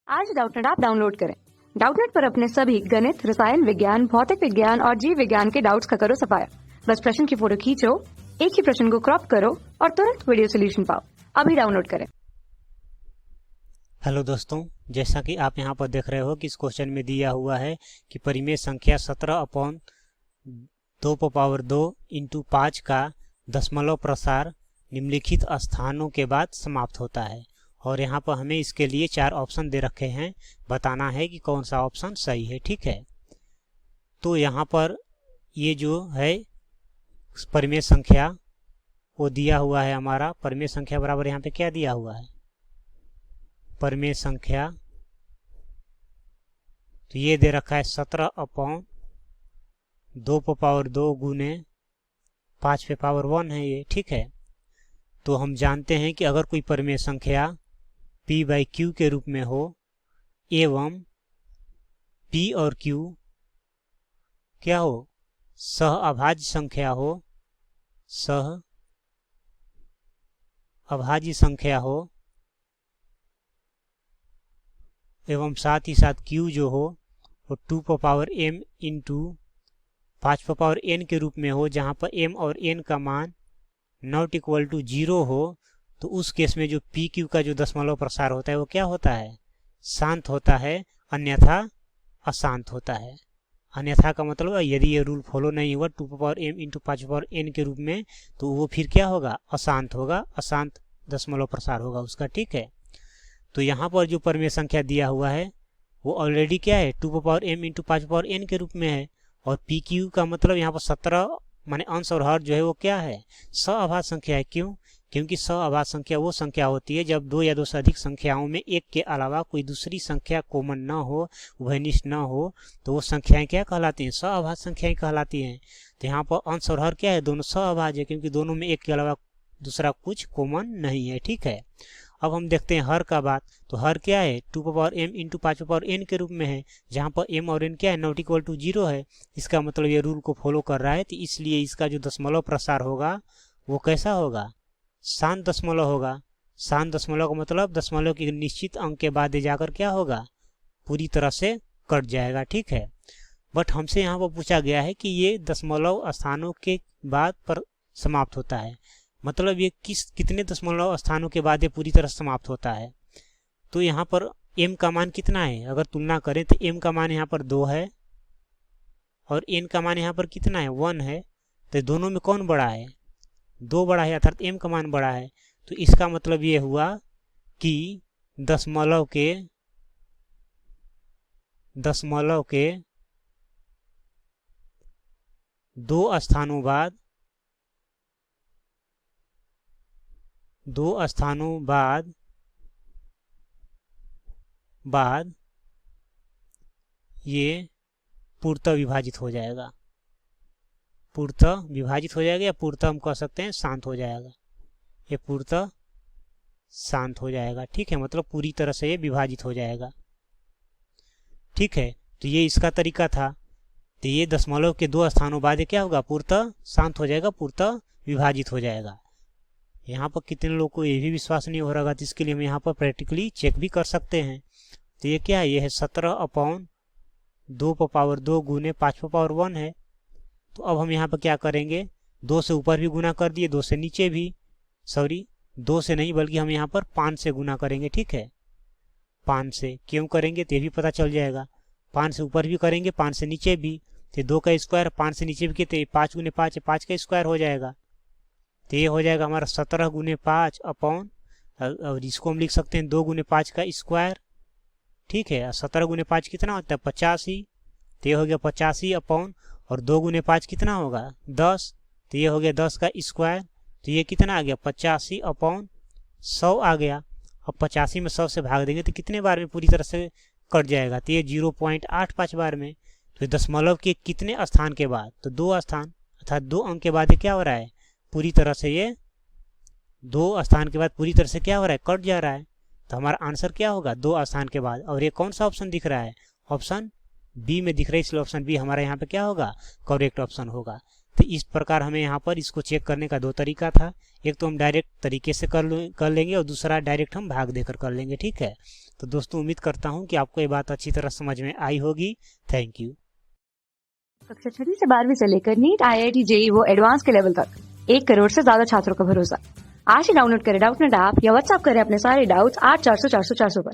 आज Doubtnut app download करें। Doubtnut पर अपने सभी गणित, रसायन विज्ञान, भौतिक विज्ञान और जीव विज्ञान के डाउट्स का करो सफाया। बस प्रश्न की फोटो खींचो, एक ही प्रश्न को क्रॉप करो और तुरंत वीडियो सोल्यूशन पाओ। अभी डाउनलोड करें। हेलो दोस्तों, जैसा कि आप यहां पर देख रहे हो कि इस क्वेश्चन में दिया हुआ है कि परिमेय संख्या 17/2 इंटू 5 का दशमलव प्रसार निम्नलिखित स्थानों के बाद समाप्त होता है। और यहाँ पर हमें इसके लिए 4 ऑप्शन दे रखे हैं, बताना है कि कौन सा ऑप्शन सही है। ठीक है, तो यहाँ पर ये जो है परिमेय संख्या वो दिया हुआ है। हमारा परिमेय संख्या बराबर यहाँ पे क्या दिया हुआ है, परिमेय संख्या तो ये दे रखा है 17/2 गुने 5 है ये। ठीक है, तो हम जानते हैं कि अगर कोई परिमेय संख्या p/q के रूप में हो एवं p और q क्या हो, सह अभाज्य संख्या हो, सह अभाज्य संख्या हो, एवं साथ ही साथ q जो हो वो 2m इंटू 5n के रूप में हो, जहाँ पर m और n का मान नॉट इक्वल टू 0 हो, तो उस केस में जो पी क्यू का जो दशमलव प्रसार होता है वो क्या होता है, शांत होता है, अन्यथा अशांत होता है। अन्यथा का मतलब यदि ये रूल फॉलो नहीं हुआ 2m इंटू 5n के रूप में, तो वो फिर क्या होगा, अशांत होगा, अशांत दशमलव प्रसार होगा उसका। ठीक है, तो यहाँ पर जो परिमेय संख्या दिया हुआ है वो ऑलरेडी क्या है 2m इंटू 5n के रूप में है। और पी क्यू का मतलब यहाँ पर 17 माने अंश और हर जो है वो क्या है, सअभाज्य संख्या है। क्यों? क्योंकि सअभाज्य संख्या वो संख्या होती है जब दो या दो से अधिक संख्याओं में एक के अलावा कोई दूसरी संख्या कॉमन न हो, उभयनिष्ठ न हो, तो वो संख्याएं क्या कहलाती हैं, सअभाज्य संख्याएं कहलाती हैं। तो यहाँ पर अंश और हर क्या है, दोनों सअभाज्य है, क्योंकि दोनों में एक के अलावा दूसरा कुछ कॉमन नहीं है। ठीक है, अब हम देखते हैं हर का बात, तो हर क्या है 2m इंटू 5n के रूप में है, जहाँ पर m और n क्या है, नॉट इक्वल टू 0 है। इसका मतलब ये रूल को फॉलो कर रहा है, तो इसलिए इसका जो दशमलव प्रसार होगा वो कैसा होगा, शांत दशमलव होगा। शांत दशमलव का मतलब दशमलव की निश्चित अंक के बाद जाकर क्या होगा, पूरी तरह से कट जाएगा। ठीक है, बट हमसे यहाँ पर पूछा गया है कि ये दशमलव स्थानों के बाद पर समाप्त होता है, मतलब ये कितने दशमलव स्थानों के बाद ये पूरी तरह समाप्त होता है। तो यहाँ पर m का मान कितना है, अगर तुलना करें तो m का मान यहाँ पर 2 है और n का मान यहाँ पर कितना है, 1 है। तो दोनों में कौन बड़ा है, 2 बड़ा है, अर्थात m का मान बड़ा है। तो इसका मतलब ये हुआ कि दशमलव के 2 स्थानों बाद ये पूर्णतः विभाजित हो जाएगा, पूर्णतः विभाजित हो जाएगा, या पूर्णतः हम कह सकते हैं शांत हो जाएगा। ये पूर्णतः शांत हो जाएगा। ठीक है, मतलब पूरी तरह से ये विभाजित हो जाएगा। ठीक है, तो ये इसका तरीका था। तो ये दशमलव के 2 स्थानों बाद क्या होगा, पूर्णतः शांत हो जाएगा, पूर्णतः विभाजित हो जाएगा। यहाँ पर कितने लोगों को ये भी विश्वास नहीं हो रहा, तो इसके लिए हम यहाँ पर प्रैक्टिकली चेक भी कर सकते हैं। तो ये क्या है, ये है 17/2 गुने 5 है। तो अब हम यहाँ पर क्या करेंगे, 2 से ऊपर भी गुना कर दिए, 2 से नीचे भी, सॉरी 2 से नहीं बल्कि हम यहाँ पर 5 से गुना करेंगे। ठीक है, 5 से क्यों करेंगे तो ये भी पता चल जाएगा। 5 से ऊपर भी करेंगे, 5 से नीचे भी, तो 2 का स्क्वायर 5 से नीचे भी कितने, 5 गुने 5 है, 5 का स्क्वायर हो जाएगा। तो ये हो जाएगा हमारा 17 गुने 5 अपॉन, और इसको हम लिख सकते हैं 2 गुने 5 का स्क्वायर। ठीक है, 17 गुने 5 कितना होता है, 85। तो ये हो गया 85 अपॉन, और 2 गुने 5 कितना होगा, 10। तो ये हो गया 10 का स्क्वायर। तो ये कितना आ गया, 85 अपॉन 100 आ गया। अब 85 में 100 से भाग देंगे तो कितने बार में पूरी तरह से कट जाएगा, तो ये 0.85 बार में। तो दशमलव के कितने स्थान के बाद, तो 2 स्थान, अर्थात 2 अंक के बाद ये क्या हो रहा है, पूरी तरह से ये 2 स्थान के बाद पूरी तरह से क्या हो रहा है, कट जा रहा है। तो हमारा आंसर क्या होगा, 2 स्थान के बाद। और ये कौन सा ऑप्शन दिख रहा है, ऑप्शन बी में दिख रहा है, इसलिए ऑप्शन बी हमारा यहाँ पे क्या होगा, करेक्ट ऑप्शन होगा। तो इस प्रकार हमें यहाँ पर इसको चेक करने का दो तरीका था। एक तो हम डायरेक्ट तरीके से कर लेंगे और दूसरा डायरेक्ट हम भाग देकर कर लेंगे। ठीक है, तो दोस्तों उम्मीद करता हूँ कि आपको ये बात अच्छी तरह समझ में आई होगी। Thank you. कक्षा 6वीं से 12वीं से लेकर नीट, IIT, JEE वो एडवांस के लेवल तक 1 करोड़ से ज्यादा छात्रों का भरोसा। आज ही डाउनलोड करें डाउटनेट ऐप या व्हाट्सएप करें अपने सारे डाउट्स 8400 400 400 पर।